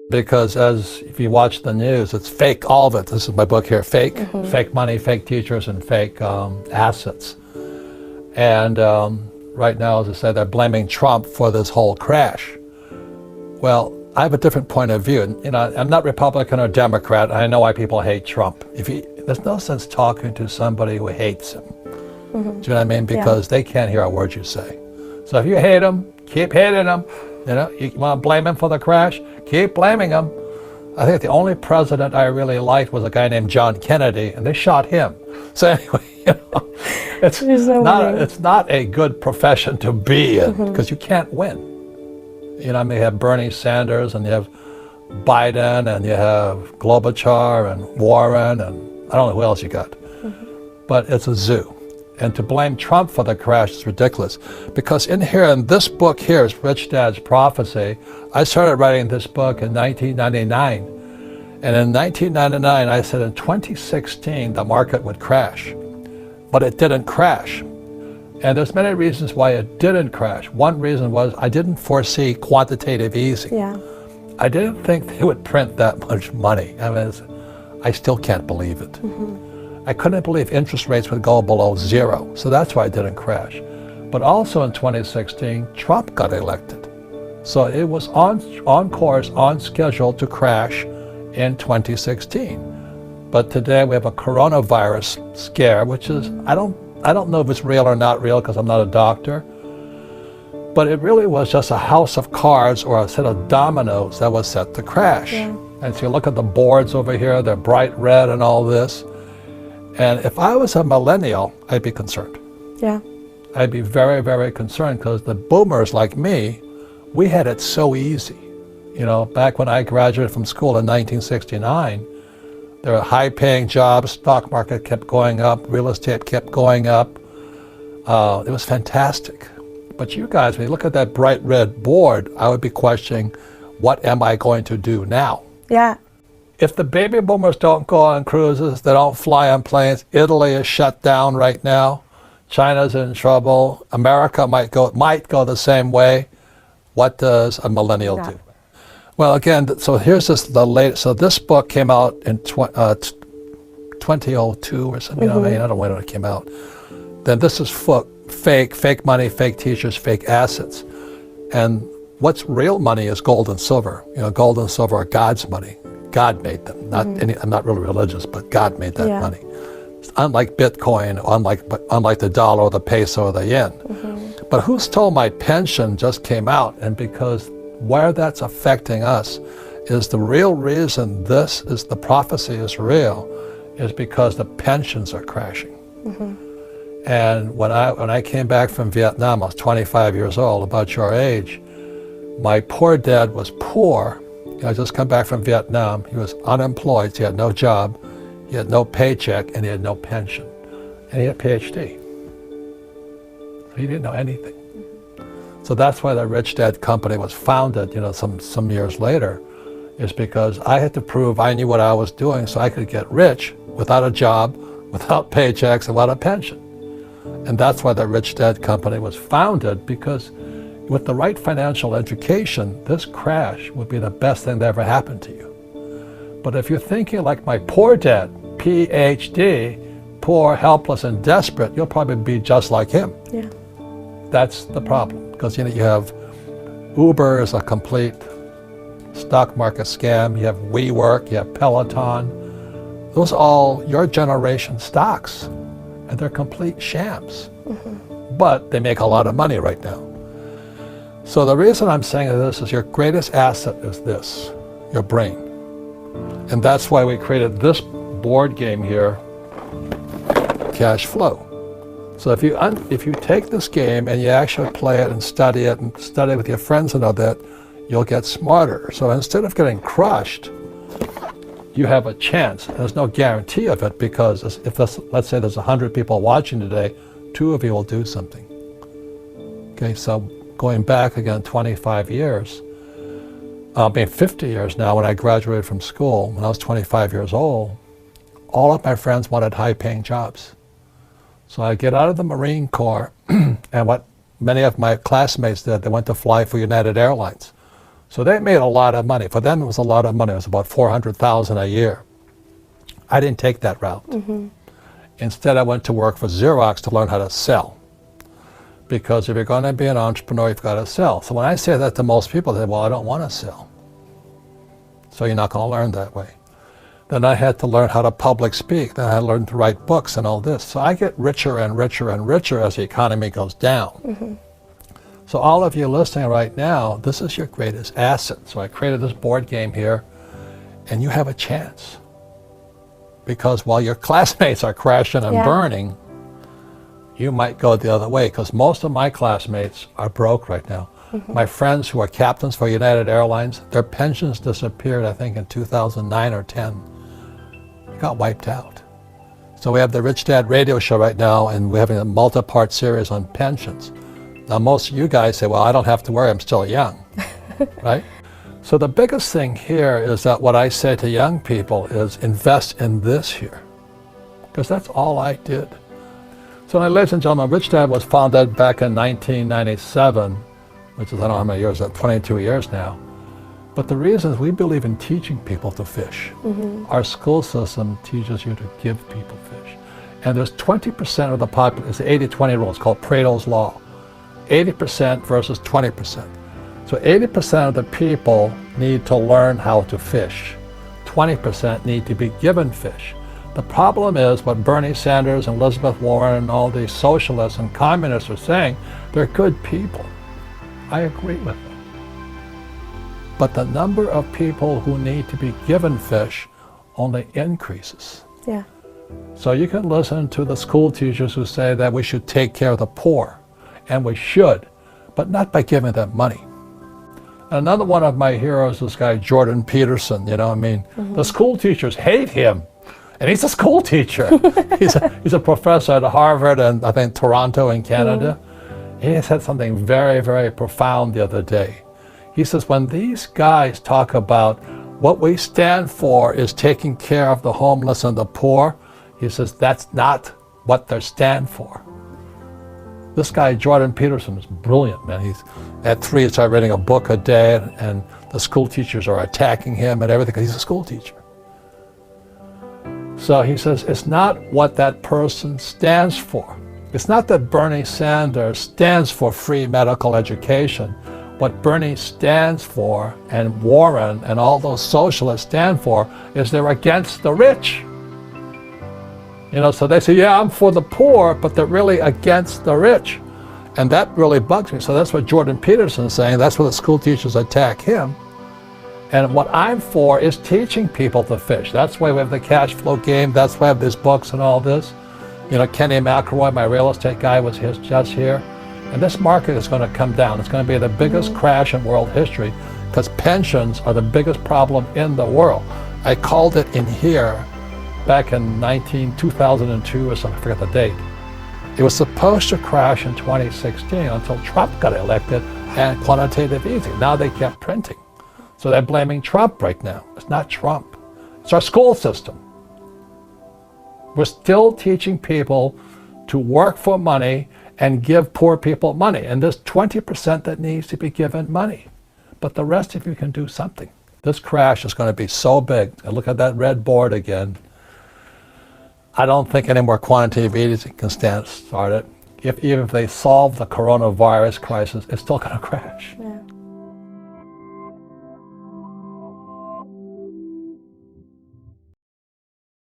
Because if you watch the news, it's fake, all of it. This is my book here, fake money, fake teachers, and fake assets. And right now, as I said, they're blaming Trump for this whole crash. Well, I have a different point of view. And, I'm not Republican or Democrat. I know why people hate Trump. There's no sense talking to somebody who hates him. Do you know what I mean? Because they can't hear a word you say. So if you hate him, keep hating him. You want to blame him for the crash? Keep blaming him. I think the only president I really liked was a guy named John Kennedy, and they shot him. So anyway, it's not a good profession to be in because you can't win. You have Bernie Sanders, and you have Biden, and you have Klobuchar, and Warren, and I don't know who else you got. But it's a zoo. And to blame Trump for the crash is ridiculous. Because in this book here is Rich Dad's Prophecy. I started writing this book in 1999. And in 1999, I said in 2016, the market would crash. But it didn't crash. And there's many reasons why it didn't crash. One reason was I didn't foresee quantitative easing. Yeah. I didn't think they would print that much money. I still can't believe it. I couldn't believe interest rates would go below zero. So that's why it didn't crash. But also in 2016, Trump got elected. So it was on course, on schedule to crash in 2016. But today we have a coronavirus scare, which is, I don't know if it's real or not real because I'm not a doctor. But it really was just a house of cards or a set of dominoes that was set to crash. Yeah. And so you look at the boards over here, they're bright red and all this. And if I was a millennial, I'd be concerned. Yeah. I'd be very, very concerned because the boomers like me, we had it so easy. Back when I graduated from school in 1969, there were high-paying jobs, stock market kept going up, real estate kept going up. It was fantastic. But you guys, when you look at that bright red board, I would be questioning, what am I going to do now? Yeah. If the baby boomers don't go on cruises, they don't fly on planes, Italy is shut down right now, China's in trouble, America might go the same way, what does a millennial do? Well, again, so here's the latest. So this book came out in 2002 or something. I don't know when it came out. Then this is fake money, fake teachers, fake assets. And what's real money is gold and silver. Gold and silver are God's money. God made them. I'm not really religious, but God made that money. It's unlike Bitcoin, unlike the dollar or the peso or the yen. But Who Stole My Pension just came out, and because where that's affecting us is the real reason the prophecy is real is because the pensions are crashing. And when I came back from Vietnam, I was 25 years old, about your age. My poor dad was poor. I just come back from Vietnam. He was unemployed. He had no job. He had no paycheck, and he had no pension. And he had a PhD. So he didn't know anything. So that's why the Rich Dad Company was founded, some years later, is because I had to prove I knew what I was doing so I could get rich without a job, without paychecks, and without a pension. And that's why the Rich Dad Company was founded, because with the right financial education, this crash would be the best thing that ever happened to you. But if you're thinking like my poor dad, PhD, poor, helpless, and desperate, you'll probably be just like him. Yeah. That's the problem, because you have Uber is a complete stock market scam. You have WeWork, you have Peloton. Those are all your generation stocks, and they're complete shams. But they make a lot of money right now. So the reason I'm saying this is your greatest asset is this, your brain. And that's why we created this board game here, Cash Flow. So if you take this game and you actually play it and study it with your friends and all that, you'll get smarter. So instead of getting crushed, you have a chance. There's no guarantee of it, because let's say there's 100 people watching today, 2 of you will do something. Okay, so going back again 25 years, 50 years now, when I graduated from school, when I was 25 years old, all of my friends wanted high-paying jobs. So I get out of the Marine Corps, and what many of my classmates did, they went to fly for United Airlines. So they made a lot of money. For them, it was a lot of money. It was about $400,000 a year. I didn't take that route. Instead, I went to work for Xerox to learn how to sell. Because if you're going to be an entrepreneur, you've got to sell. So when I say that to most people, they say, well, I don't want to sell. So you're not going to learn that way. Then I had to learn how to public speak. Then I learned to write books and all this. So I get richer and richer and richer as the economy goes down. So all of you listening right now, this is your greatest asset. So I created this board game here, and you have a chance. Because while your classmates are crashing and burning, you might go the other way. Because most of my classmates are broke right now. My friends who are captains for United Airlines, their pensions disappeared, I think, in 2009 or 10. They got wiped out. So we have the Rich Dad radio show right now, and we're having a multi-part series on pensions. Now, most of you guys say, well, I don't have to worry, I'm still young, right? So the biggest thing here is that what I say to young people is invest in this here, because that's all I did. So, ladies and gentlemen, Rich Dad was founded back in 1997, which is, I don't know how many years, 22 years now. But the reason is we believe in teaching people to fish. Our school system teaches you to give people fish. And there's 20% of the population, it's the 80-20 rule, it's called Pareto's Law. 80% versus 20%. So 80% of the people need to learn how to fish. 20% need to be given fish. The problem is what Bernie Sanders and Elizabeth Warren and all these socialists and communists are saying, they're good people. I agree with them. But the number of people who need to be given fish only increases. Yeah. So you can listen to the school teachers who say that we should take care of the poor. And we should, but not by giving them money. Another one of my heroes, this guy Jordan Peterson, the school teachers hate him. And he's a school teacher. he's a professor at Harvard and I think Toronto in Canada. He said something very, very profound the other day. He says, when these guys talk about what we stand for is taking care of the homeless and the poor, he says, that's not what they stand for. This guy, Jordan Peterson, is brilliant, man. He's at 3, he started reading a book a day, and the school teachers are attacking him and everything because he's a school teacher. So he says, it's not what that person stands for. It's not that Bernie Sanders stands for free medical education. What Bernie stands for, and Warren and all those socialists stand for, is they're against the rich. So they say, yeah, I'm for the poor, but they're really against the rich. And that really bugs me. So that's what Jordan Peterson is saying. That's why the school teachers attack him. And what I'm for is teaching people to fish. That's why we have the cash flow game. That's why I have these books and all this. Kenny McElroy, my real estate guy, was just here. And this market is going to come down. It's going to be the biggest crash in world history because pensions are the biggest problem in the world. I called it in here back in 2002 or something, I forget the date. It was supposed to crash in 2016 until Trump got elected and quantitative easing. Now they kept printing. So they're blaming Trump right now. It's not Trump. It's our school system. We're still teaching people to work for money and give poor people money. And there's 20% that needs to be given money. But the rest of you can do something. This crash is going to be so big. And look at that red board again. I don't think any more quantitative easing can start it. Even if they solve the coronavirus crisis, it's still going to crash. Yeah.